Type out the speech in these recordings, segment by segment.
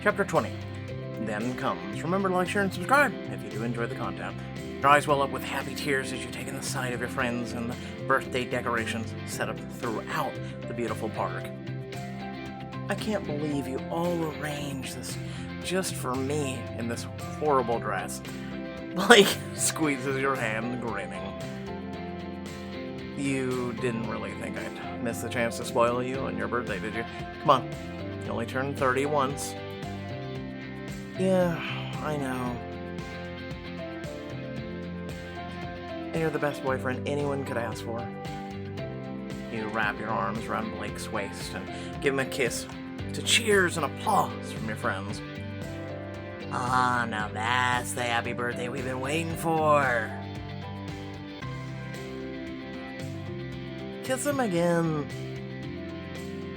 Chapter 20. Then comes. Remember to like, share, and subscribe if you do enjoy the content. Your eyes well up with happy tears as you take in the sight of your friends and the birthday decorations set up throughout the beautiful park. I can't believe you all arranged this just for me in this horrible dress. Blake squeezes your hand, grinning. You didn't really think I'd miss the chance to spoil you on your birthday, did you? Come on, you only turned 30 once. Yeah, I know. And you're the best boyfriend anyone could ask for. You wrap your arms around Blake's waist and give him a kiss to cheers and applause from your friends. Ah, now that's the happy birthday we've been waiting for. Kiss him again.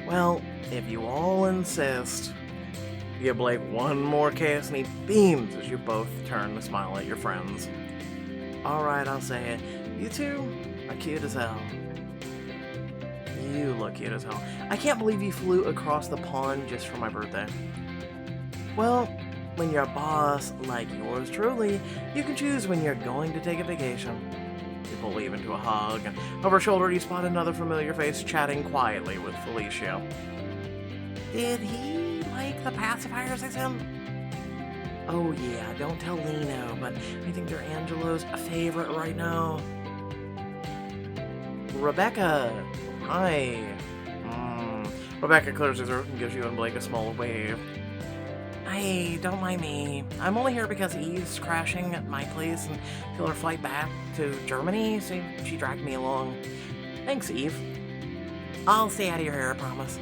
Well, if you all insist. You give Blake one more kiss and he beams as you both turn to smile at your friends. Alright, I'll say it. You two are cute as hell. You look cute as hell. I can't believe you flew across the pond just for my birthday. Well, when you're a boss like yours truly, you can choose when you're going to take a vacation. You pull Eve into a hug, and over her shoulder you spot another familiar face chatting quietly with Felicia. Did he like the pacifiers I sent? Oh yeah, don't tell Lino, but I think they're Angelo's favorite right now. Rebecca! Hi. Rebecca clears her throat and gives you and Blake a small wave. Hey, don't mind me. I'm only here because Eve's crashing at my place and till her flight back to Germany, so she dragged me along. Thanks, Eve. I'll stay out of your hair, I promise.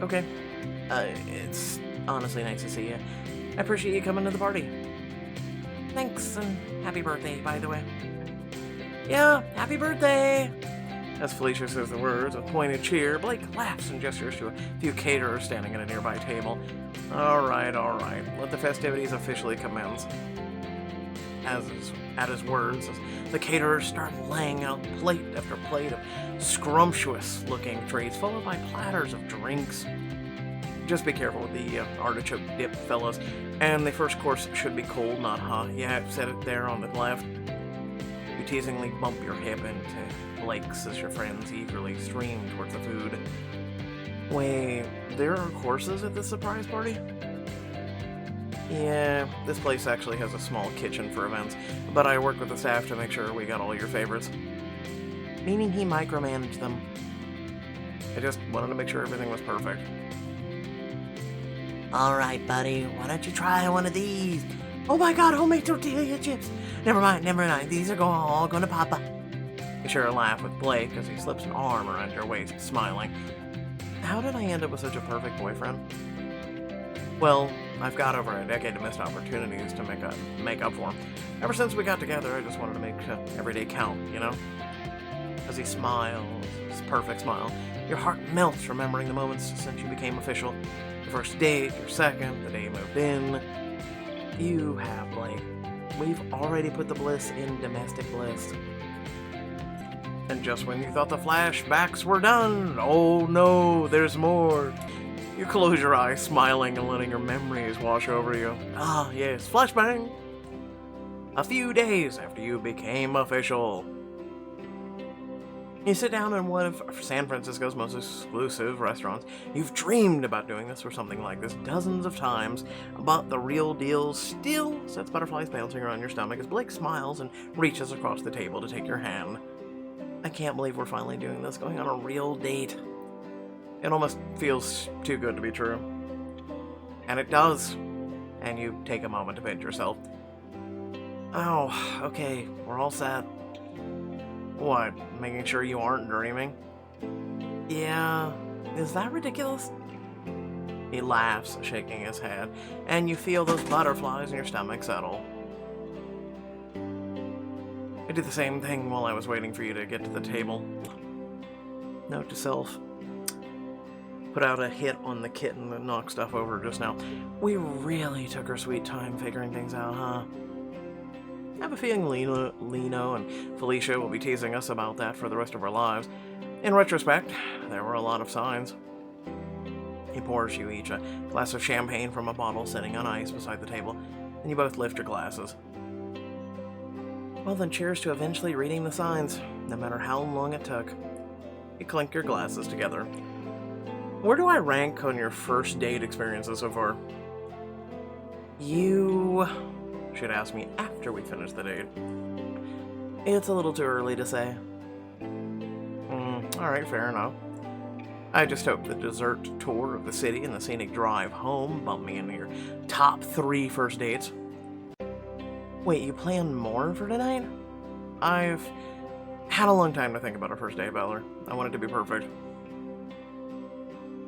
Okay. It's honestly nice to see you. I appreciate you coming to the party. Thanks, and happy birthday, by the way. Yeah, happy birthday! As Felicia says the words with pointed cheer, Blake laughs and gestures to a few caterers standing at a nearby table. Alright. Let the festivities officially commence. At his words, as the caterers start laying out plate after plate of scrumptious-looking treats, followed by platters of drinks. Just be careful with the artichoke dip, fellas. And the first course should be cold, not hot. Yeah, I've said it there on the left. You teasingly bump your hip into Blake's as your friends eagerly stream towards the food. Wait, there are courses at this surprise party? Yeah, this place actually has a small kitchen for events, but I work with the staff to make sure we got all your favorites. Meaning he micromanaged them. I just wanted to make sure everything was perfect. Alright, buddy, why don't you try one of these? Oh my god, homemade tortilla chips! Never mind, these are all going to Papa. You share a laugh with Blake as he slips an arm around your waist, smiling. How did I end up with such a perfect boyfriend? Well, I've got over a decade of missed opportunities to make up for them. Ever since we got together, I just wanted to make every day count, you know? As he smiles, his perfect smile, your heart melts remembering the moments since you became official. Your first date, your second, the day you moved in. You have, Blake. We've already put the bliss in domestic bliss. And just when you thought the flashbacks were done, oh no, there's more. You close your eyes, smiling and letting your memories wash over you. Ah, yes, flashbang. A few days after you became official. You sit down in one of San Francisco's most exclusive restaurants. You've dreamed about doing this or something like this dozens of times, but the real deal still sets butterflies bouncing around your stomach as Blake smiles and reaches across the table to take your hand. I can't believe we're finally doing this, going on a real date. It almost feels too good to be true. And it does. And you take a moment to pinch yourself. Oh, okay, we're all set. What, making sure you aren't dreaming? Yeah, is that ridiculous? He laughs, shaking his head, and you feel those butterflies in your stomach settle. I did the same thing while I was waiting for you to get to the table. Note to self. Put out a hit on the kitten that knocked stuff over just now. We really took our sweet time figuring things out, huh? I have a feeling Lino and Felicia will be teasing us about that for the rest of our lives. In retrospect, there were a lot of signs. He pours you each a glass of champagne from a bottle sitting on ice beside the table, and you both lift your glasses. Well then, cheers to eventually reading the signs, no matter how long it took. You clink your glasses together. Where do I rank on your first date experiences so far? You should ask me after we finish the date. It's a little too early to say. Alright, fair enough. I just hope the dessert tour of the city and the scenic drive home bump me into your top 3 first dates. Wait, you plan more for tonight? I've had a long time to think about our first date, Beller. I want it to be perfect.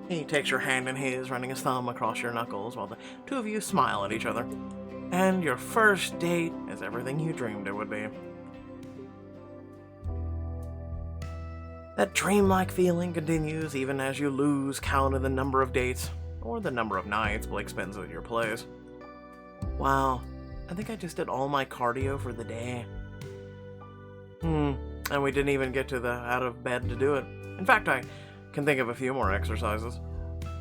He takes your hand in his, running his thumb across your knuckles while the two of you smile at each other. And your first date is everything you dreamed it would be. That dreamlike feeling continues even as you lose count of the number of dates, or the number of nights Blake spends at your place. Wow, I think I just did all my cardio for the day. And we didn't even get to the out of bed to do it. In fact, I can think of a few more exercises.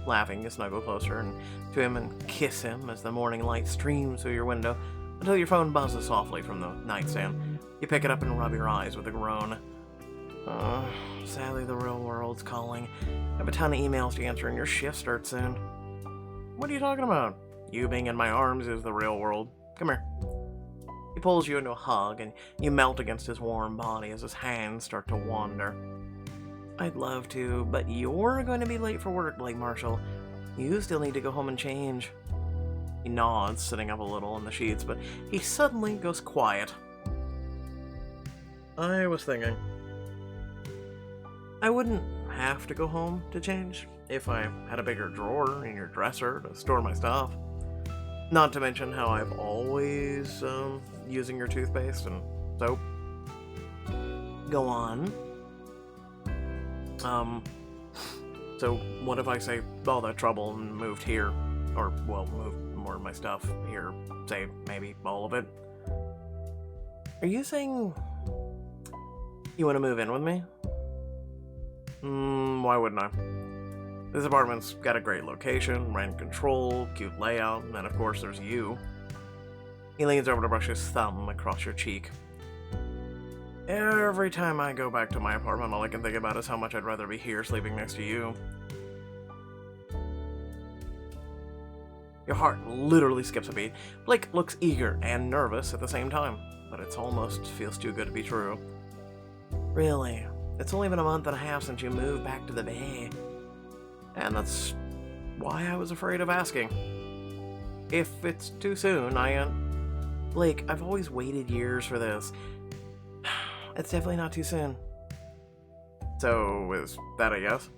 Laughing, you snuggle closer and to him and kiss him as the morning light streams through your window until your phone buzzes softly from the nightstand. You pick it up and rub your eyes with a groan. Sadly, the real world's calling. I have a ton of emails to answer and your shift starts soon. What are you talking about? You being in my arms is the real world. Come here. He pulls you into a hug and you melt against his warm body as his hands start to wander. I'd love to, but you're going to be late for work, Blake Marshall. You still need to go home and change. He nods, sitting up a little on the sheets, but he suddenly goes quiet. I was thinking, I wouldn't have to go home to change if I had a bigger drawer in your dresser to store my stuff. Not to mention how I've always using your toothpaste and soap. Go on. So what if I saved all that trouble and moved here? Or, well, moved more of my stuff here. Say, maybe all of it. Are you saying you want to move in with me? Why wouldn't I? This apartment's got a great location, rent control, cute layout, and then of course there's you. He leans over to brush his thumb across your cheek. Every time I go back to my apartment, all I can think about is how much I'd rather be here sleeping next to you. Your heart literally skips a beat. Blake looks eager and nervous at the same time, but it almost feels too good to be true. Really? It's only been a month and a half since you moved back to the Bay. And that's why I was afraid of asking. If it's too soon, Blake, I've always waited years for this. It's definitely not too soon. So, is that a yes?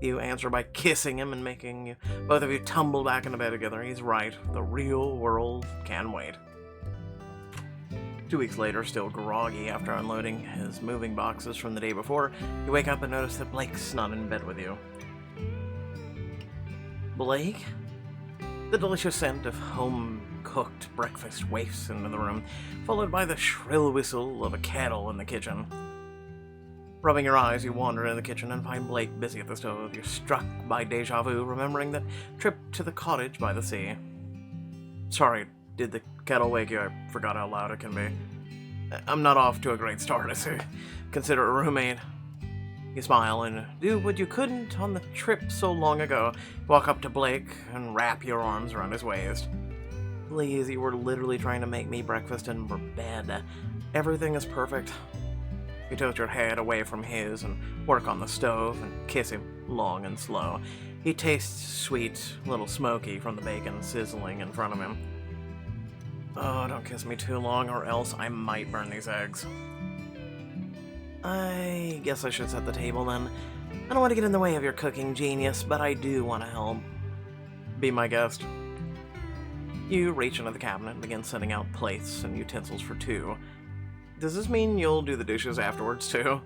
You answer by kissing him and making both of you tumble back into bed together. He's right. The real world can wait. 2 weeks later, still groggy after unloading his moving boxes from the day before, you wake up and notice that Blake's not in bed with you. Blake? The delicious scent of home-cooked breakfast wafts into the room, followed by the shrill whistle of a kettle in the kitchen. Rubbing your eyes, you wander into the kitchen and find Blake busy at the stove. You're struck by deja vu, remembering that trip to the cottage by the sea. Sorry, did the kettle wake you? I forgot how loud it can be. I'm not off to a great start, as I consider a roommate. You smile and do what you couldn't on the trip so long ago. Walk up to Blake and wrap your arms around his waist. Please, you were literally trying to make me breakfast in bed. Everything is perfect. You tilt your head away from his and work on the stove and kiss him long and slow. He tastes sweet, a little smoky from the bacon sizzling in front of him. Oh, don't kiss me too long or else I might burn these eggs. I guess I should set the table then. I don't want to get in the way of your cooking genius, but I do want to help. Be my guest. You reach into the cabinet and begin setting out plates and utensils for two. Does this mean you'll do the dishes afterwards too?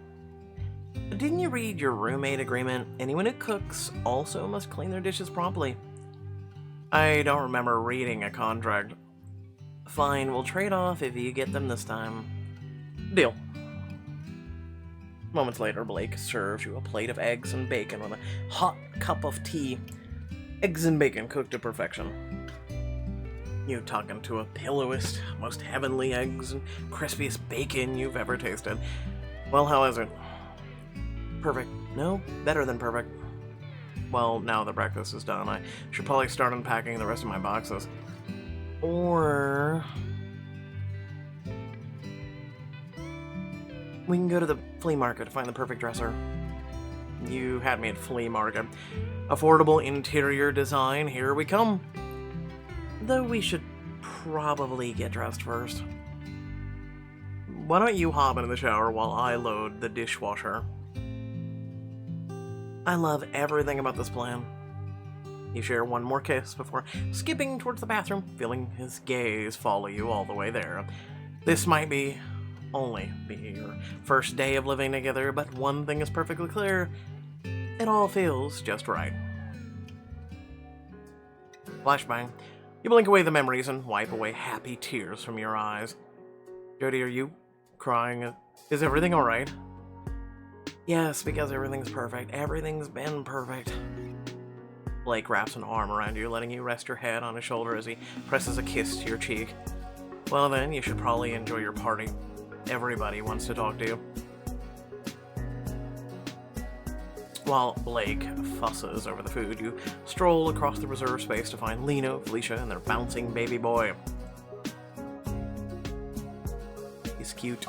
Didn't you read your roommate agreement? Anyone who cooks also must clean their dishes promptly. I don't remember reading a contract. Fine, we'll trade off if you get them this time. Deal. Moments later, Blake serves you a plate of eggs and bacon with a hot cup of tea. Eggs and bacon cooked to perfection. You tuck into a pillowest, most heavenly eggs and crispiest bacon you've ever tasted. Well, how is it? Perfect. No, better than perfect. Well, now that breakfast is done, I should probably start unpacking the rest of my boxes. Or we can go to the flea market to find the perfect dresser. You had me at flea market. Affordable interior design, here we come. Though we should probably get dressed first. Why don't you hop into the shower while I load the dishwasher? I love everything about this plan. You share one more kiss before skipping towards the bathroom, feeling his gaze follow you all the way there. This might only be your first day of living together, but one thing is perfectly clear. It all feels just right. Flashbang. You blink away the memories and wipe away happy tears from your eyes. Jody, are you crying? Is everything alright? Yes, because everything's perfect. Everything's been perfect. Blake wraps an arm around you, letting you rest your head on his shoulder as he presses a kiss to your cheek. Well then, you should probably enjoy your party. Everybody wants to talk to you. While Blake fusses over the food, you stroll across the reserve space to find Lino, Felicia, and their bouncing baby boy. He's cute.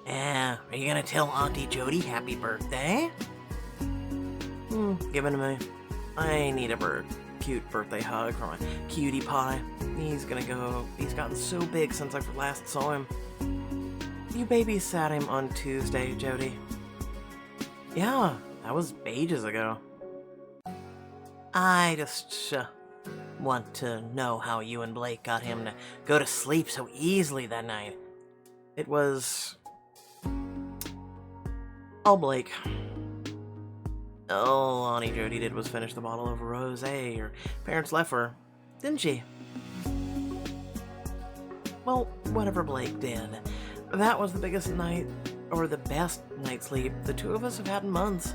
Are you gonna tell Auntie Jody happy birthday? Give it to me. I need a cute birthday hug from a cutie pie. He's gotten so big since I last saw him. You babysat him on Tuesday, Jody. Yeah, that was ages ago. I just want to know how you and Blake got him to go to sleep so easily that night. It was all Blake. All Auntie Jody did was finish the bottle of rosé her parents left for her, didn't she? Well, whatever Blake did, that was the biggest night, or the best night's sleep the two of us have had in months.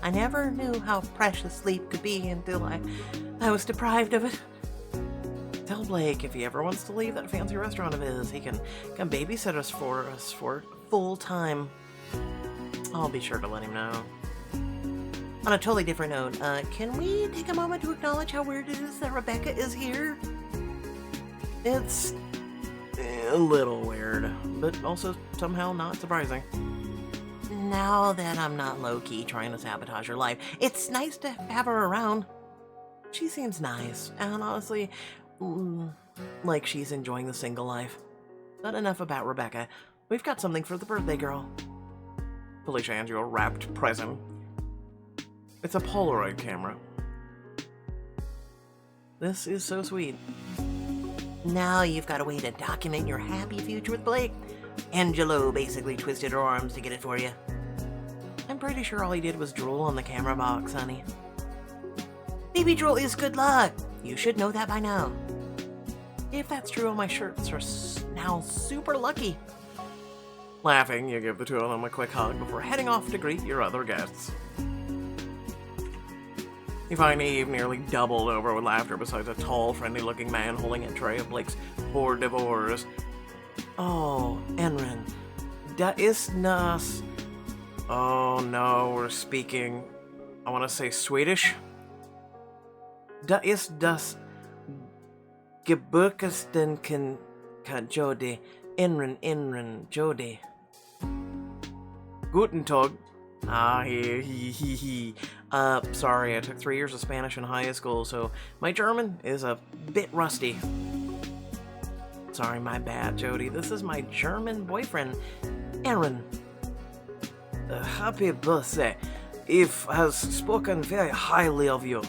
I never knew how precious sleep could be until I was deprived of it. Tell Blake if he ever wants to leave that fancy restaurant of his, he can come babysit us for full time. I'll be sure to let him know. On a totally different note, can we take a moment to acknowledge how weird it is that Rebecca is here? It's a little weird, but also somehow not surprising. Now that I'm not low-key trying to sabotage her life, it's nice to have her around. She seems nice, and honestly, like she's enjoying the single life. But enough about Rebecca. We've got something for the birthday girl. Felicia hands you a wrapped present. It's a Polaroid camera. This is so sweet. Now you've got a way to document your happy future with Blake. Angelo basically twisted her arms to get it for you. I'm pretty sure all he did was drool on the camera box, honey. Baby drool is good luck. You should know that by now. If that's true, all my shirts are now super lucky. Laughing, you give the two of them a quick hug before heading off to greet your other guests. You find Eve nearly doubled over with laughter beside a tall, friendly-looking man holding a tray of Blake's poor divorce. Oh, Enrin, da ist nas. Oh no, we're speaking, I want to say Swedish. Da ist das Geburtstagen kan Jody. Enrin, Jody. Guten Tag. Sorry, I took 3 years of Spanish in high school, so my German is a bit rusty. Sorry, my bad, Jody. This is my German boyfriend, Aaron. Happy birthday. Eve has spoken very highly of you.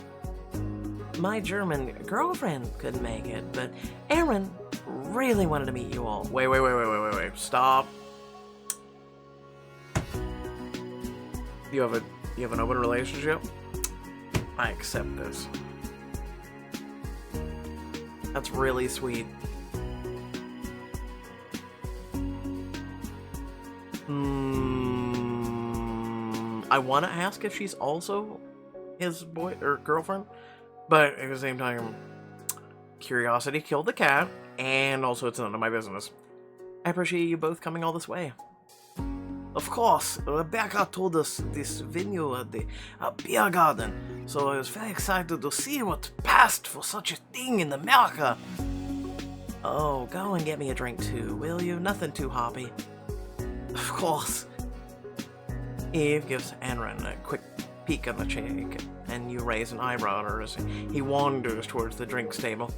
My German girlfriend couldn't make it, but Aaron really wanted to meet you all. Wait. Stop. You have an open relationship? I accept this. That's really sweet. I want to ask if she's also his boy or girlfriend, but at the same time, curiosity killed the cat, and also it's none of my business. I appreciate you both coming all this way. Of course, Rebecca told us this venue at the beer garden, so I was very excited to see what passed for such a thing in America. Oh, go and get me a drink too, will you? Nothing too hoppy. Of course. Eve gives Anren a quick peek on the cheek, and you raise an eyebrow at her as he wanders towards the drinks table.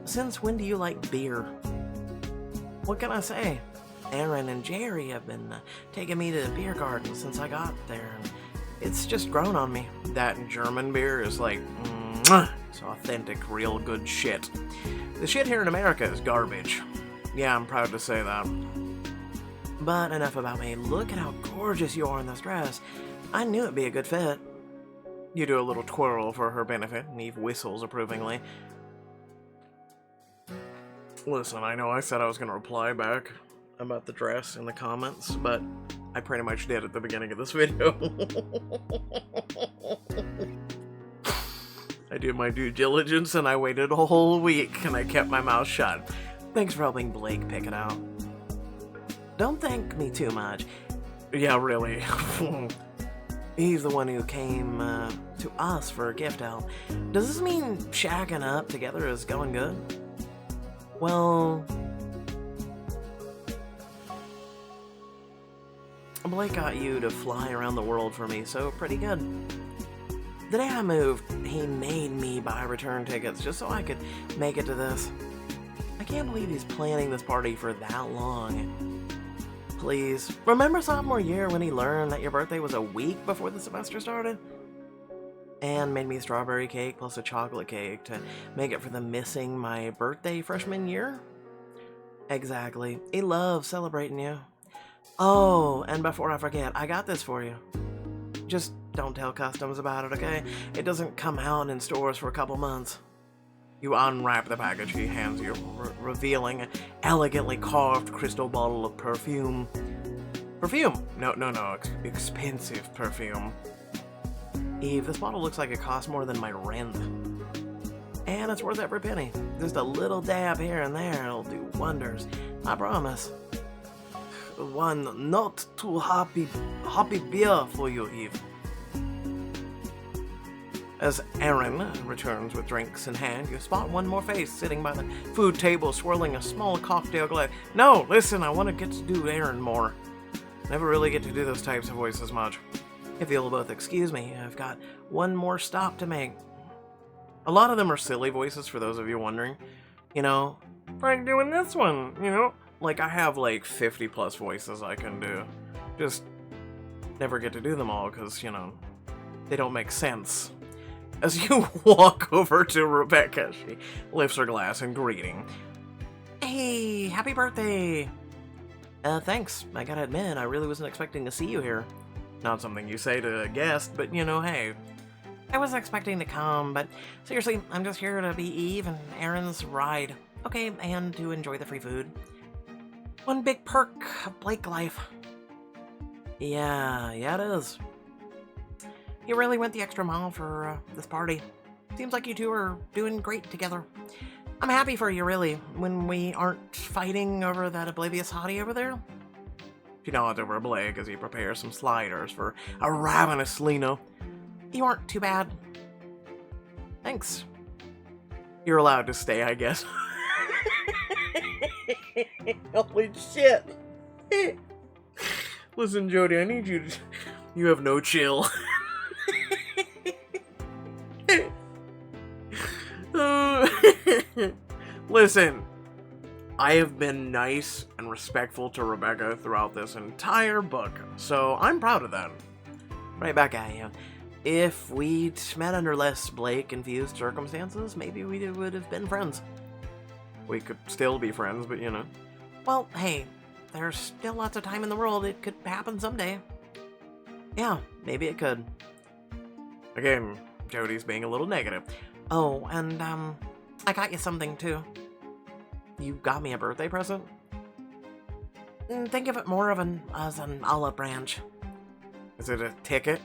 Since when do you like beer? What can I say? Aaron and Jerry have been taking me to the beer garden since I got there. It's just grown on me. That German beer is like, it's authentic, real good shit. The shit here in America is garbage. Yeah, I'm proud to say that. But enough about me. Look at how gorgeous you are in this dress. I knew it'd be a good fit. You do a little twirl for her benefit, and Eve whistles approvingly. Listen, I know I said I was going to reply back about the dress in the comments, but I pretty much did at the beginning of this video. I did my due diligence, and I waited a whole week, and I kept my mouth shut. Thanks for helping Blake pick it out. Don't thank me too much. Yeah, really. He's the one who came to us for a gift help. Does this mean shacking up together is going good? Well, Blake got you to fly around the world for me, so pretty good. The day I moved, he made me buy return tickets just so I could make it to this. I can't believe he's planning this party for that long. Please, remember sophomore year when he learned that your birthday was a week before the semester started? And made me strawberry cake plus a chocolate cake to make it for the missing my birthday freshman year? Exactly. He loves celebrating you. Oh, and before I forget, I got this for you. Just don't tell Customs about it, okay? It doesn't come out in stores for a couple months. You unwrap the package he hands you, revealing an elegantly carved crystal bottle of perfume. Perfume? No, expensive perfume. Eve, this bottle looks like it costs more than my rent. And it's worth every penny. Just a little dab here and there, it'll do wonders. I promise. One not too hoppy beer for you, Eve. As Aaron returns with drinks in hand, you spot one more face sitting by the food table swirling a small cocktail glass. No, listen, I want to get to do Aaron more. Never really get to do those types of voices much. If you'll both excuse me, I've got one more stop to make. A lot of them are silly voices for those of you wondering. You know, like doing this one, you know? Like I have like 50 plus voices I can do. Just never get to do them all because, you know, they don't make sense. As you walk over to Rebecca, she lifts her glass in greeting. Hey, happy birthday! Thanks. I gotta admit, I really wasn't expecting to see you here. Not something you say to a guest, but you know, hey. I wasn't expecting to come, but seriously, I'm just here to be Eve and Aaron's ride. Okay, and to enjoy the free food. One big perk of Blake life. Yeah, it is. You really went the extra mile for this party. Seems like you two are doing great together. I'm happy for you, really, when we aren't fighting over that oblivious hottie over there. She nods over at Blake as he prepares some sliders for a ravenous Lino. You aren't too bad. Thanks. You're allowed to stay, I guess. Holy shit. Listen, Jody, I need you to... You have no chill. Listen, I have been nice and respectful to Rebecca throughout this entire book, so I'm proud of that. Right back at you. If we'd met under less Blake-infused circumstances, maybe we would have been friends. We could still be friends, but you know. Well, hey, there's still lots of time in the world. It could happen someday. Yeah, maybe it could. Again, Jody's being a little negative. Oh, and, I got you something, too. You got me a birthday present? Think of it more as an olive branch. Is it a ticket?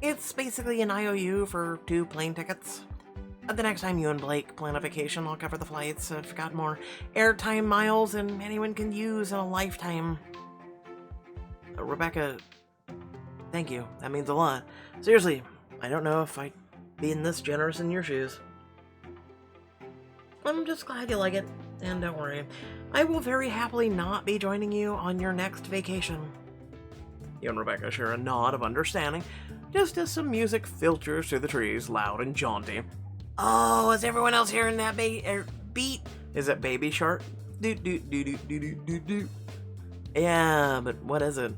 It's basically an IOU for 2 plane tickets. The next time you and Blake plan a vacation, I'll cover the flights. I've got more airtime miles than anyone can use in a lifetime. Rebecca, thank you. That means a lot. Seriously, I don't know if I'd be this generous in your shoes. I'm just glad you like it. And don't worry, I will very happily not be joining you on your next vacation. You and Rebecca share a nod of understanding, just as some music filters through the trees, loud and jaunty. Oh, is everyone else hearing that beat? Is it Baby Shark? Do. Yeah, but what is it?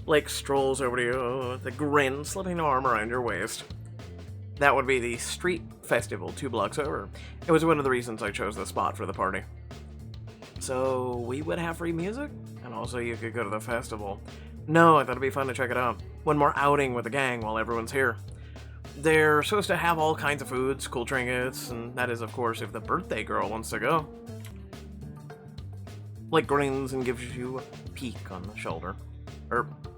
Blake strolls over to you with a grin, slipping an arm around your waist. That would be the street festival 2 blocks over. It was one of the reasons I chose the spot for the party. So we would have free music, and also you could go to the festival. No, I thought it'd be fun to check it out. One more outing with the gang while everyone's here. They're supposed to have all kinds of foods, cool trinkets, and that is, of course, if the birthday girl wants to go. Blake grins and gives you a peek on the shoulder.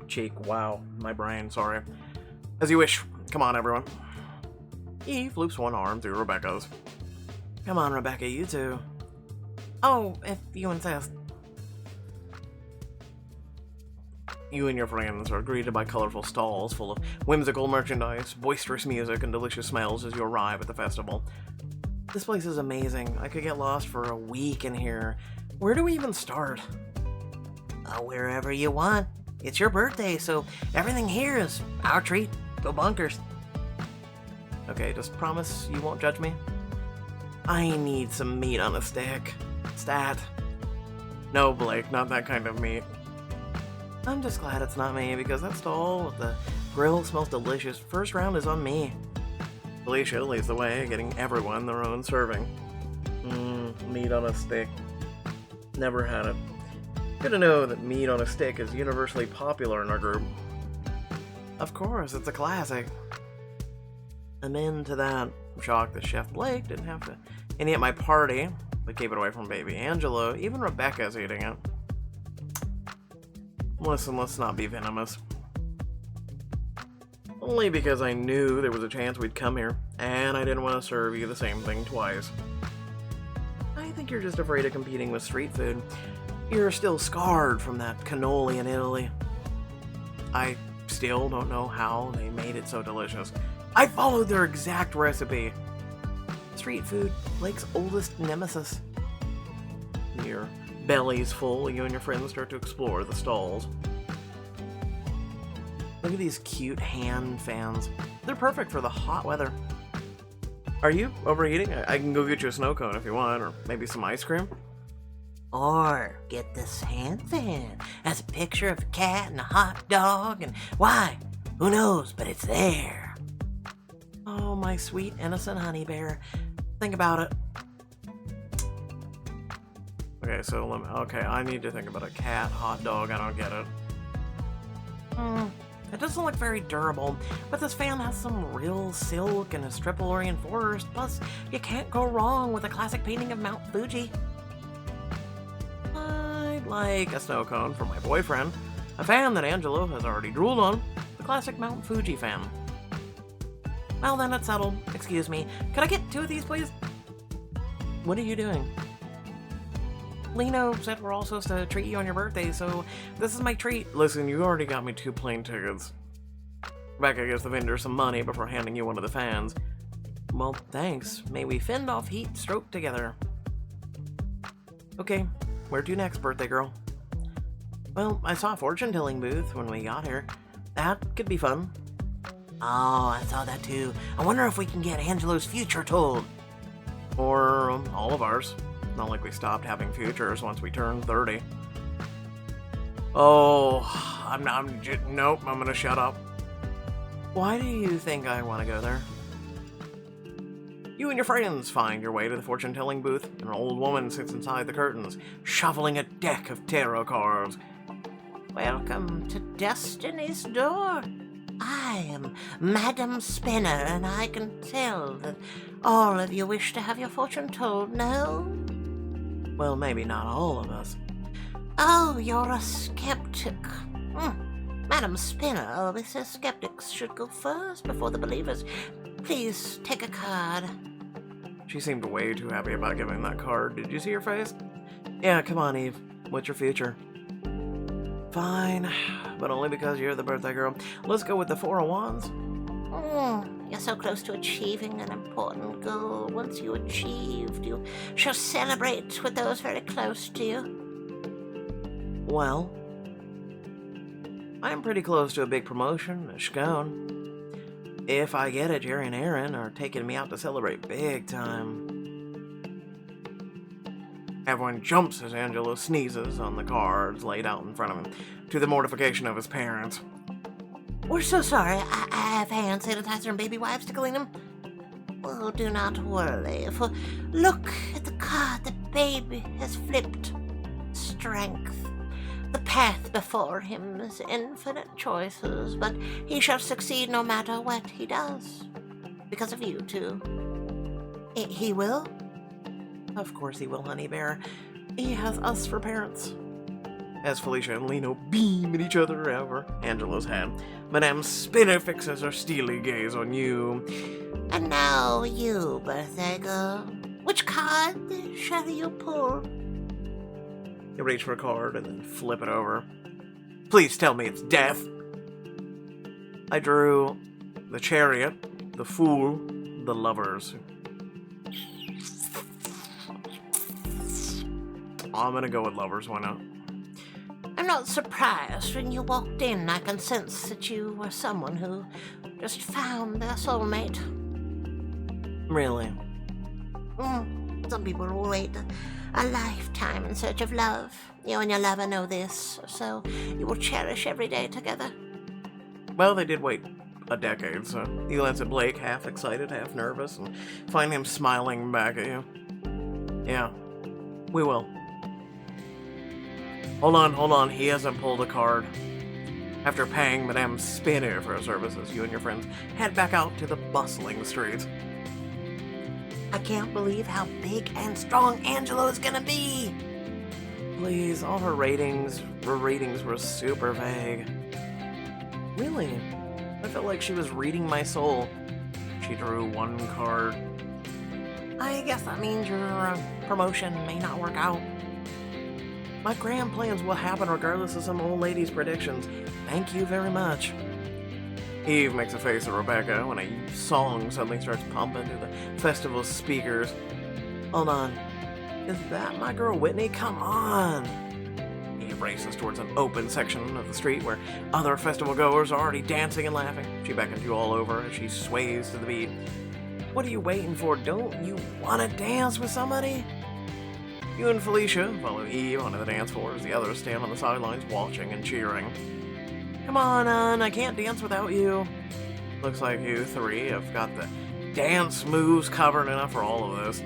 Cheek, wow, my brain, sorry. As you wish. Come on, everyone. He loops one arm through Rebecca's. Come on, Rebecca, you too. Oh, if you insist. You and your friends are greeted by colorful stalls full of whimsical merchandise, boisterous music, and delicious smells as you arrive at the festival. This place is amazing. I could get lost for a week in here. Where do we even start? Wherever you want. It's your birthday, so everything here is our treat. Go bonkers. Okay, just promise you won't judge me? I need some meat on a stick. Stat. No, Blake, not that kind of meat. I'm just glad it's not me, because that stall with the grill smells delicious. First round is on me. Felicia leads the way, getting everyone their own serving. Meat on a stick. Never had it. Good to know that meat on a stick is universally popular in our group. Of course, it's a classic. I'm into that. I'm shocked that Chef Blake didn't have any at my party, but gave it away from baby Angelo. Even Rebecca's eating it. Listen, let's not be venomous. Only because I knew there was a chance we'd come here, and I didn't want to serve you the same thing twice. I think you're just afraid of competing with street food. You're still scarred from that cannoli in Italy. I still don't know how they made it so delicious. I followed their exact recipe. Street food, Blake's oldest nemesis. Your belly's full, you and your friends start to explore the stalls. Look at these cute hand fans. They're perfect for the hot weather. Are you overheating? I can go get you a snow cone if you want, or maybe some ice cream. Or get this hand fan as a picture of a cat and a hot dog, and why? Who knows, but it's there. Oh, my sweet, innocent honey bear. Think about it. Okay, so I need to think about a cat, hot dog, I don't get it. It doesn't look very durable, but this fan has some real silk and is triple reinforced, plus you can't go wrong with a classic painting of Mount Fuji. I'd like a snow cone for my boyfriend, a fan that Angelo has already drooled on, the classic Mount Fuji fan. Well then, it's settled. Excuse me. Could I get 2 of these, please? What are you doing? Lino said we're all supposed to treat you on your birthday, so this is my treat. Listen, you already got me 2 plane tickets. Rebecca gives the vendor some money before handing you one of the fans. Well, thanks. May we fend off heat stroke together. Okay, where to next, birthday girl? Well, I saw a fortune-telling booth when we got here. That could be fun. Oh, I saw that too. I wonder if we can get Angelo's future told. Or all of ours. Not like we stopped having futures once we turned 30. Oh, nope, I'm gonna shut up. Why do you think I want to go there? You and your friends find your way to the fortune-telling booth, and an old woman sits inside the curtains, shuffling a deck of tarot cards. Welcome to Destiny's Door. I am Madam Spinner, and I can tell that all of you wish to have your fortune told, no? Well, maybe not all of us. Oh, you're a skeptic. Madam Spinner, we say skeptics should go first before the believers. Please take a card. She seemed way too happy about giving that card. Did you see her face? Yeah, come on, Eve. What's your future? Fine, but only because you're the birthday girl. Let's go with the Four of Wands. You're so close to achieving an important goal. Once you achieved, you shall celebrate with those very close to you. Well, I'm pretty close to a big promotion, a scone. If I get it, Jerry and Aaron are taking me out to celebrate big time. Everyone jumps as Angelo sneezes on the cards laid out in front of him, to the mortification of his parents. We're so sorry. I have hand sanitizer and baby wipes to clean them. Oh, do not worry, for look at the card the baby has flipped. Strength. The path before him is infinite choices, but he shall succeed no matter what he does. Because of you two. He will? Of course he will, honey bear. He has us for parents. As Felicia and Lino beam at each other over Angelo's head, Madame Spinner fixes her steely gaze on you. And now you, birthday girl. Which card shall you pull? You reach for a card and then flip it over. Please tell me it's death. I drew the Chariot, the Fool, the Lovers. I'm gonna go with Lovers, why not? I'm not surprised. When you walked in, I can sense that you were someone who just found their soulmate. Really? Some people will wait a lifetime in search of love. You and your lover know this, so you will cherish every day together. Well, they did wait a decade, so you glance at Blake, half excited, half nervous, and find him smiling back at you. Yeah, we will. Hold on, he hasn't pulled a card. After paying Madame Spinner for her services, you and your friends head back out to the bustling streets. I can't believe how big and strong Angelo is gonna be. Please, all her ratings were super vague. Really? I felt like she was reading my soul. She drew one card. I guess that means your promotion may not work out. My grand plans will happen regardless of some old lady's predictions. Thank you very much. Eve makes a face at Rebecca when a song suddenly starts pumping through the festival speakers. Hold on. Is that my girl Whitney? Come on! Eve races towards an open section of the street where other festival goers are already dancing and laughing. She beckons you all over as she sways to the beat. What are you waiting for? Don't you want to dance with somebody? You and Felicia follow Eve onto the dance floor as the others stand on the sidelines watching and cheering. Come on, I can't dance without you. Looks like you three have got the dance moves covered enough for all of this.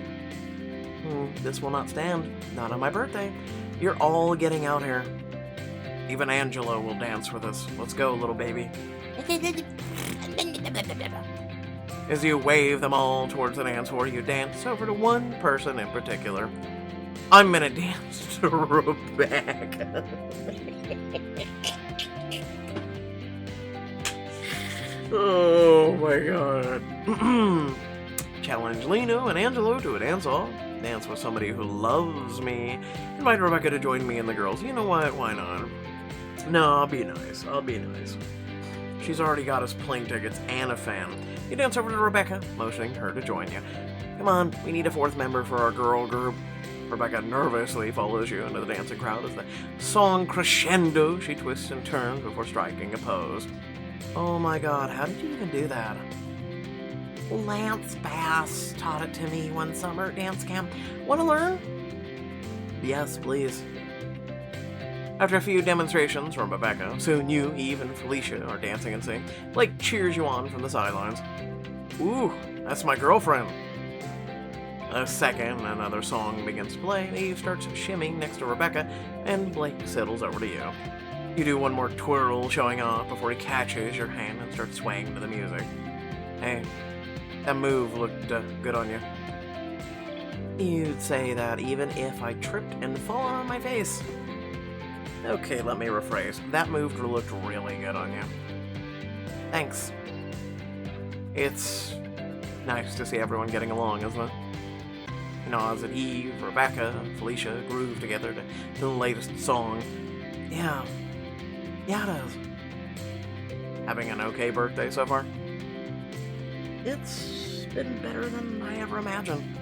This will not stand. Not on my birthday. You're all getting out here. Even Angelo will dance with us. Let's go, little baby. As you wave them all towards the dance floor, you dance over to one person in particular. I'm gonna dance to Rebecca. Oh my god. Challenge Lino and Angelo to a dance-off. Dance with somebody who loves me. Invite Rebecca to join me and the girls. You know what? Why not? No, I'll be nice. She's already got us plane tickets and a fan. You dance over to Rebecca, motioning her to join you. Come on, we need a fourth member for our girl group. Rebecca nervously follows you into the dancing crowd as the song crescendo. She twists and turns before striking a pose. Oh my god, how did you even do that? Lance Bass taught it to me one summer at dance camp. Want to learn? Yes, please. After a few demonstrations from Rebecca, soon you, Eve, and Felicia are dancing and singing. Blake cheers you on from the sidelines. Ooh, that's my girlfriend. A second, another song begins to play, and Eve starts shimmying next to Rebecca, and Blake settles over to you. You do one more twirl showing off before he catches your hand and starts swaying to the music. Hey, that move looked good on you. You'd say that even if I tripped and fall on my face. Okay, let me rephrase. That move looked really good on you. Thanks. It's nice to see everyone getting along, isn't it? You know, as Eve, Rebecca, and Felicia groove together to the latest song. Yeah. Yeah, it is. Having an okay birthday so far? It's been better than I ever imagined.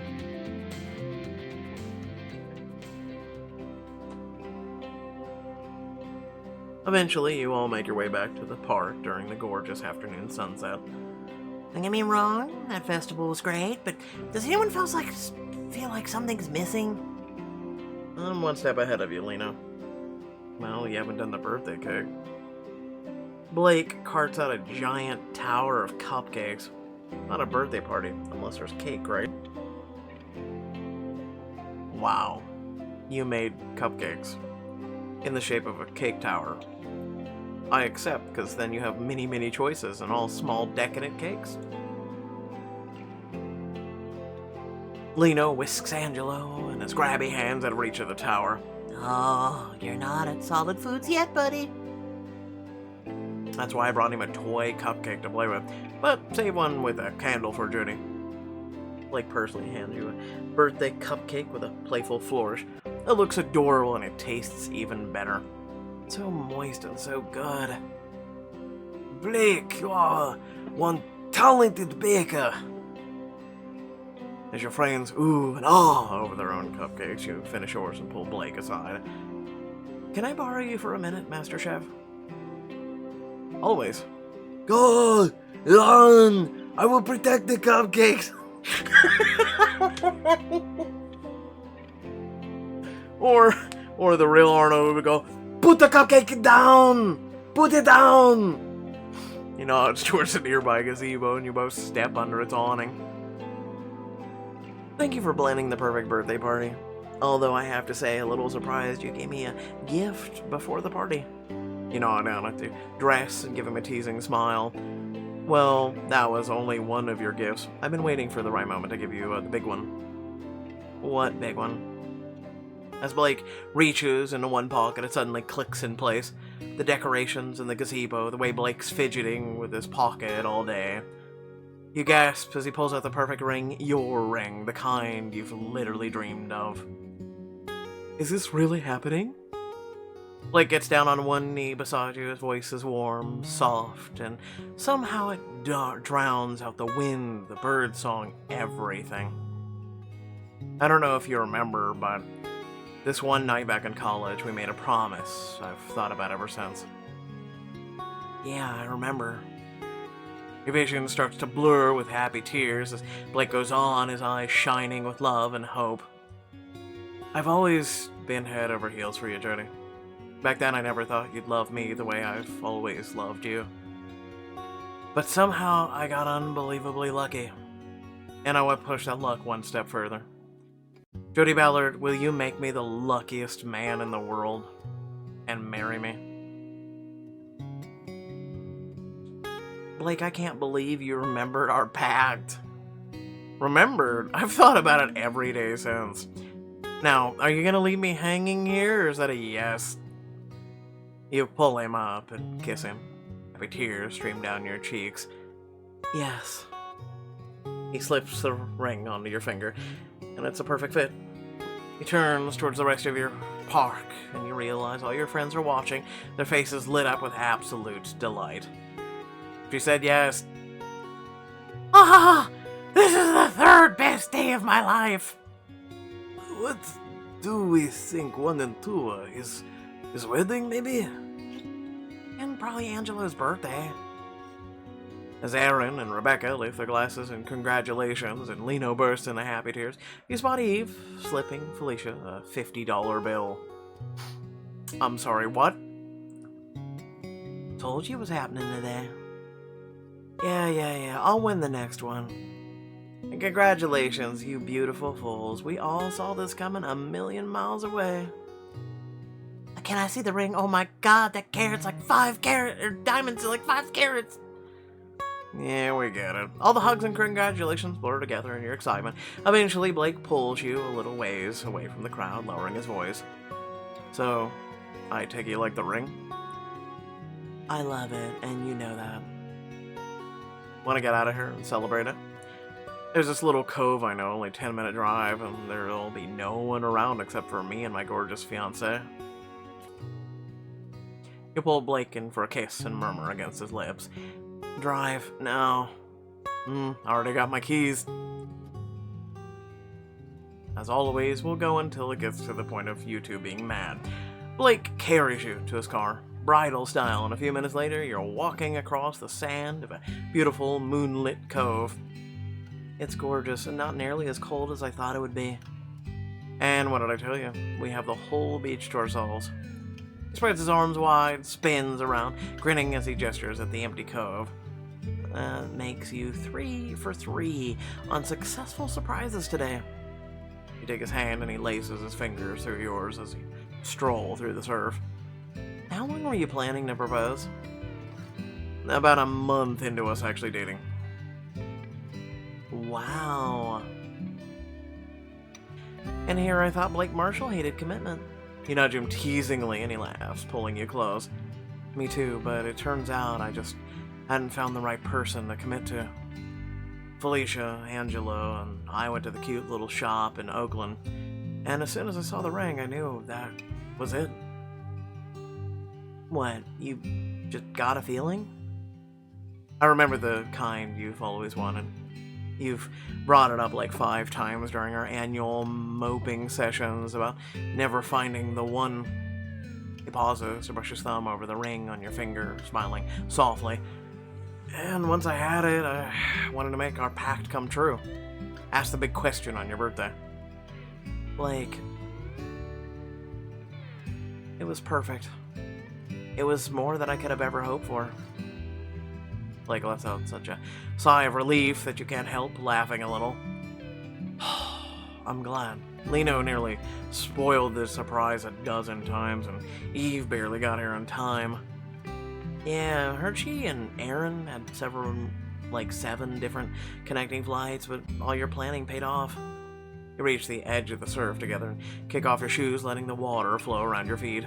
Eventually, you all make your way back to the park during the gorgeous afternoon sunset. Don't get me wrong, that festival was great, but does anyone feel like something's missing? I'm one step ahead of you, Lena. Well, you haven't done the birthday cake. Blake carts out a giant tower of cupcakes. Not a birthday party, unless there's cake, right? Wow. You made cupcakes. In the shape of a cake tower. I accept, because then you have many choices and all small decadent cakes. Lino whisks Angelo and his grabby hands out of reach of the tower. Oh, you're not at Solid Foods yet, buddy. That's why I brought him a toy cupcake to play with, but save one with a candle for Judy. Blake personally hands you a birthday cupcake with a playful flourish. It looks adorable and it tastes even better. So moist and so good. Blake, you are one talented baker. As your friends ooh and ah over their own cupcakes, you finish yours and pull Blake aside. Can I borrow you for a minute, Master Chef? Always. Go on! I will protect the cupcakes! Or the real Arnold would go, put the cupcake down! Put it down! You know, it's towards a nearby gazebo and you both step under its awning. Thank you for planning the perfect birthday party. Although I have to say, a little surprised you gave me a gift before the party. You know, I don't have to dress and give him a teasing smile. Well, that was only one of your gifts. I've been waiting for the right moment to give you the big one. What big one? As Blake reaches into one pocket, it suddenly clicks in place. The decorations and the gazebo, the way Blake's fidgeting with his pocket all day. You gasp as he pulls out the perfect ring, your ring, the kind you've literally dreamed of. Is this really happening? Blake gets down on one knee beside you, his voice is warm, soft, and somehow it drowns out the wind, the bird song, everything. I don't know if you remember, but this one night back in college, we made a promise I've thought about ever since. Yeah, I remember. Your vision starts to blur with happy tears as Blake goes on, his eyes shining with love and hope. I've always been head over heels for you, Jody. Back then, I never thought you'd love me the way I've always loved you. But somehow, I got unbelievably lucky. And I would push that luck one step further. Jody Ballard, will you make me the luckiest man in the world? And marry me? Blake, I can't believe you remembered our pact. Remembered? I've thought about it every day since. Now, are you gonna leave me hanging here, or is that a yes? You pull him up and kiss him. Happy tears stream down your cheeks. Yes. He slips the ring onto your finger, and it's a perfect fit. He turns towards the rest of your park, and you realize all your friends are watching, their faces lit up with absolute delight. She said yes. Ah! This is the third best day of my life! What do we think 1 and 2 is wedding, maybe? And probably Angela's birthday. As Aaron and Rebecca lift their glasses in congratulations and Lino bursts into happy tears, you spot Eve slipping Felicia a $50 bill. I'm sorry, what? Told you it was happening today. Yeah, I'll win the next one. And congratulations, you beautiful fools. We all saw this coming a million miles away. Can I see the ring? Oh my god, that carrot's like 5 carats, or diamonds are like 5 carats. Yeah, we get it. All the hugs and congratulations blur together in your excitement. Eventually, Blake pulls you a little ways away from the crowd, lowering his voice. So, I take it you like the ring? I love it, and you know that. Want to get out of here and celebrate it? There's this little cove I know, only 10-minute drive, and there'll be no one around except for me and my gorgeous fiancée. You pull Blake in for a kiss and murmur against his lips. Drive? No. Already got my keys. As always, we'll go until it gets to the point of you two being mad. Blake carries you to his car, bridal style, and a few minutes later, you're walking across the sand of a beautiful moonlit cove. It's gorgeous and not nearly as cold as I thought it would be. And what did I tell you? We have the whole beach to ourselves. He spreads his arms wide, spins around, grinning as he gestures at the empty cove. That makes you 3 for 3 on successful surprises today. You take his hand and he laces his fingers through yours as you stroll through the surf. How long were you planning to propose? About a month into us actually dating. Wow. And here I thought Blake Marshall hated commitment. You nudge him teasingly and he laughs, pulling you close. Me too, but it turns out I just hadn't found the right person to commit to. Felicia, Angelo, and I went to the cute little shop in Oakland, and as soon as I saw the ring, I knew that was it. What, you just got a feeling? I remember the kind you've always wanted. You've brought it up like 5 times during our annual moping sessions about never finding the one. He pauses to brush his thumb over the ring on your finger, smiling softly. And once I had it, I wanted to make our pact come true. Ask the big question on your birthday. Blake. It was perfect. It was more than I could have ever hoped for. Blake lets out such a sigh of relief that you can't help laughing a little. I'm glad. Lino nearly spoiled this surprise a dozen times, and Eve barely got here on time. Yeah, Hershey and Aaron had 7 different connecting flights, but all your planning paid off. You reach the edge of the surf together and kick off your shoes, letting the water flow around your feet.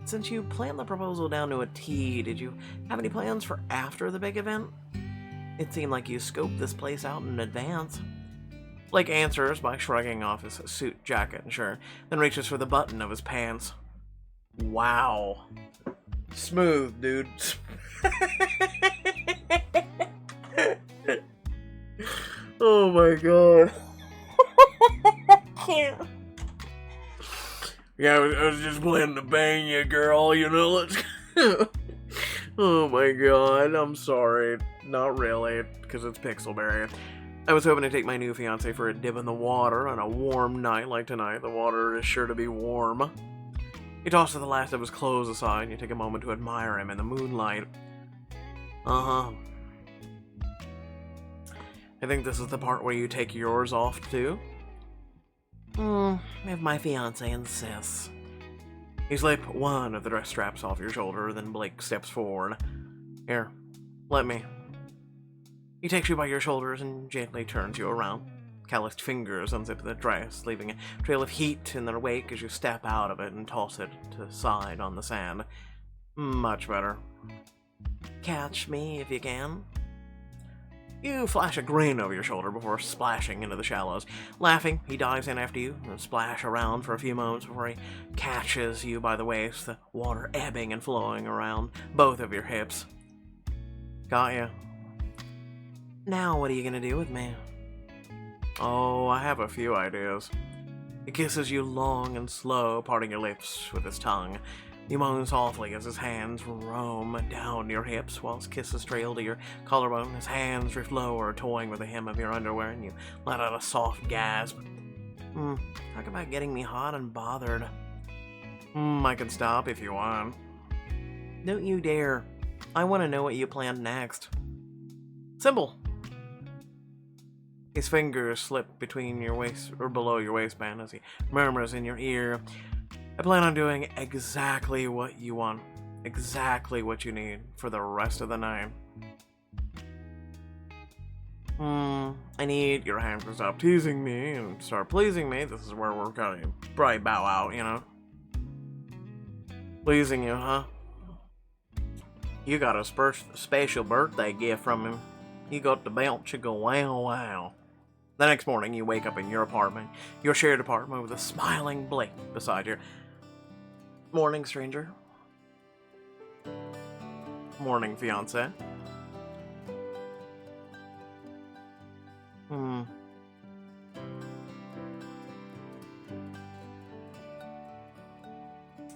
Since you planned the proposal down to a T, did you have any plans for after the big event? It seemed like you scoped this place out in advance. Blake answers by shrugging off his suit jacket and shirt, then reaches for the button of his pants. Wow. Smooth, dude. Oh my god. Yeah, I was just planning to bang you, girl, you know, let's... Oh my god, I'm sorry. Not really, because it's Pixelberry. I was hoping to take my new fiancé for a dip in the water on a warm night like tonight. The water is sure to be warm. He tosses the last of his clothes aside, and you take a moment to admire him in the moonlight. Uh-huh. I think this is the part where you take yours off, too. If my fiancé insists. You slip one of the dress straps off your shoulder, then Blake steps forward. Here, let me. He takes you by your shoulders and gently turns you around. Calloused fingers unzip the dress, leaving a trail of heat in their wake as you step out of it and toss it to the side on the sand. Much better. Catch me if you can. You flash a grin over your shoulder before splashing into the shallows. Laughing, he dives in after you and splash around for a few moments before he catches you by the waist, the water ebbing and flowing around both of your hips. Got ya. Now what are you gonna do with me? Oh, I have a few ideas. He kisses you long and slow, parting your lips with his tongue. You moan softly as his hands roam down your hips, whilst kisses trail to your collarbone. His hands drift lower, toying with the hem of your underwear, and you let out a soft gasp. Talk about getting me hot and bothered. I can stop if you want. Don't you dare. I want to know what you planned next. Simple. His fingers slip between your waist or below your waistband as he murmurs in your ear. I plan on doing exactly what you want, exactly what you need for the rest of the night. I need your hand to stop teasing me and start pleasing me. This is where we're gonna probably bow out, you know? Pleasing you, huh? You got a special birthday gift from him. You got the belt, you go wow wow. The next morning, you wake up in your apartment, your shared apartment, with a smiling Blake beside you. Morning, stranger. Morning, fiance.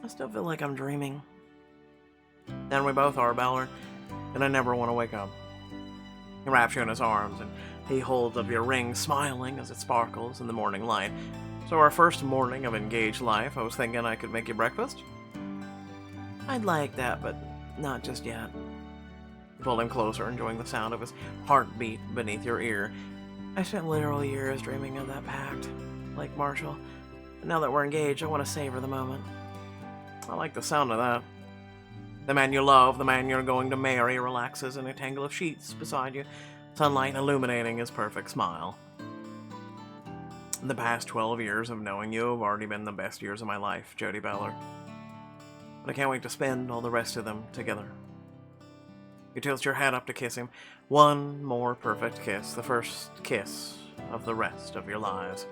I still feel like I'm dreaming. And we both are, Ballard. And I never want to wake up. He wraps you in his arms, and he holds up your ring, smiling as it sparkles in the morning light. So our first morning of engaged life, I was thinking I could make you breakfast. I'd like that, but not just yet. You pulled him closer, enjoying the sound of his heartbeat beneath your ear. I spent literal years dreaming of that pact, like Marshall. And now that we're engaged, I want to savor the moment. I like the sound of that. The man you love, the man you're going to marry, relaxes in a tangle of sheets beside you, sunlight illuminating his perfect smile. The past 12 years of knowing you have already been the best years of my life, Jody Ballard. But I can't wait to spend all the rest of them together. You tilt your head up to kiss him. One more perfect kiss, the first kiss of the rest of your lives.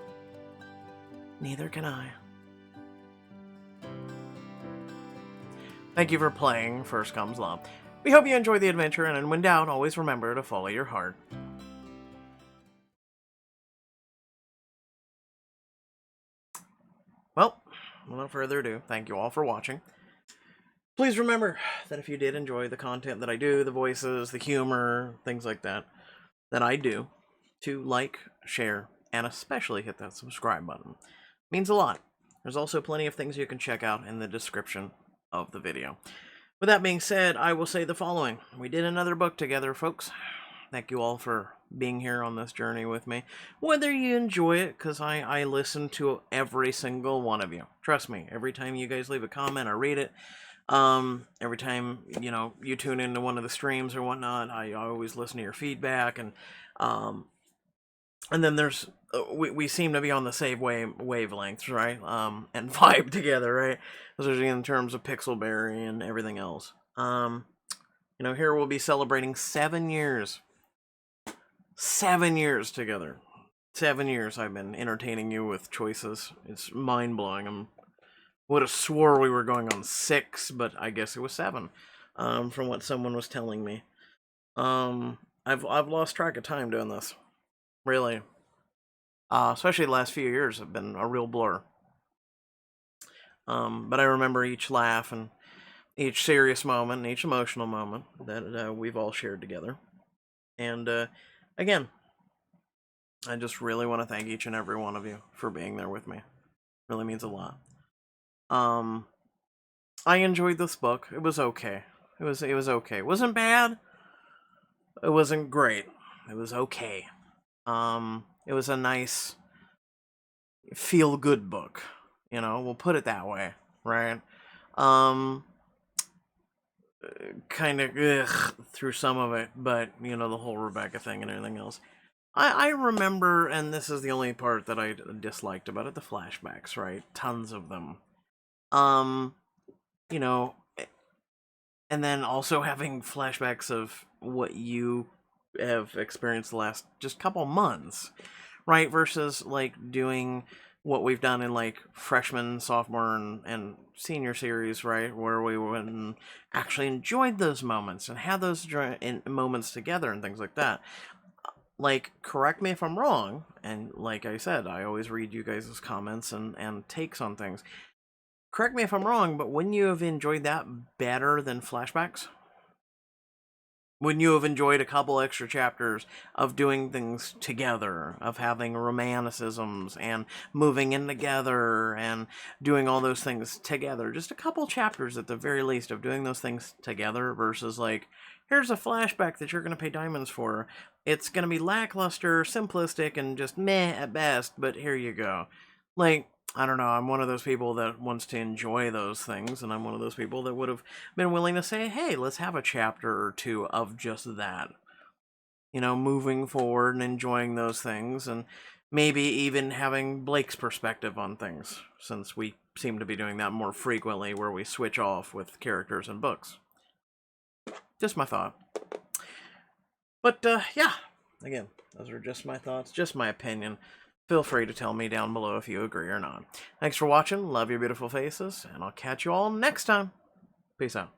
Neither can I. Thank you for playing First Comes Love. We hope you enjoy the adventure, and when doubt, always remember to follow your heart. Well, without further ado, thank you all for watching. Please remember that if you did enjoy the content that I do, the voices, the humor, things like that I do, to like, share, and especially hit that subscribe button. It means a lot. There's also plenty of things you can check out in the description of the video. With that being said, I will say the following. We did another book together, folks. Thank you all for being here on this journey with me. Whether you enjoy it, because I listen to every single one of you. Trust me, every time you guys leave a comment, I read it. Every time, you tune into one of the streams or whatnot, I always listen to your feedback, and then there's, we seem to be on the same wavelengths, right? And vibe together, right? Especially in terms of Pixelberry and everything else. Here we'll be celebrating 7 years. 7 years together. 7 years I've been entertaining you with choices. It's mind-blowing. I would have swore we were going on 6, but I guess it was 7, from what someone was telling me. I've lost track of time doing this. Really. Especially the last few years have been a real blur. But I remember each laugh and each serious moment and each emotional moment that we've all shared together. And again, I just really want to thank each and every one of you for being there with me. It really means a lot. I enjoyed this book. It was okay. It was okay. It wasn't bad. It wasn't great. It was okay. It was a nice feel-good book. We'll put it that way, right? Kind of through some of it, but the whole Rebecca thing and everything else. I remember, and this is the only part that I disliked about it, the flashbacks, right? Tons of them. And then also having flashbacks of what you have experienced the last just couple months, right? Versus doing what we've done in freshman, sophomore, and senior series, right? Where we went and actually enjoyed those moments and had those moments together and things like that. Correct me if I'm wrong, and like I said, I always read you guys' comments and takes on things. Correct me if I'm wrong, but wouldn't you have enjoyed that better than flashbacks? Wouldn't you have enjoyed a couple extra chapters of doing things together, of having romanticisms and moving in together and doing all those things together? Just a couple chapters at the very least of doing those things together versus here's a flashback that you're going to pay diamonds for. It's going to be lackluster, simplistic, and just meh at best, but here you go. I don't know, I'm one of those people that wants to enjoy those things, and I'm one of those people that would have been willing to say, hey, let's have a chapter or two of just that. Moving forward and enjoying those things, and maybe even having Blake's perspective on things, since we seem to be doing that more frequently where we switch off with characters and books. Just my thought. But, yeah. Again, those are just my thoughts, just my opinion. Feel free to tell me down below if you agree or not. Thanks for watching. Love your beautiful faces, and I'll catch you all next time. Peace out.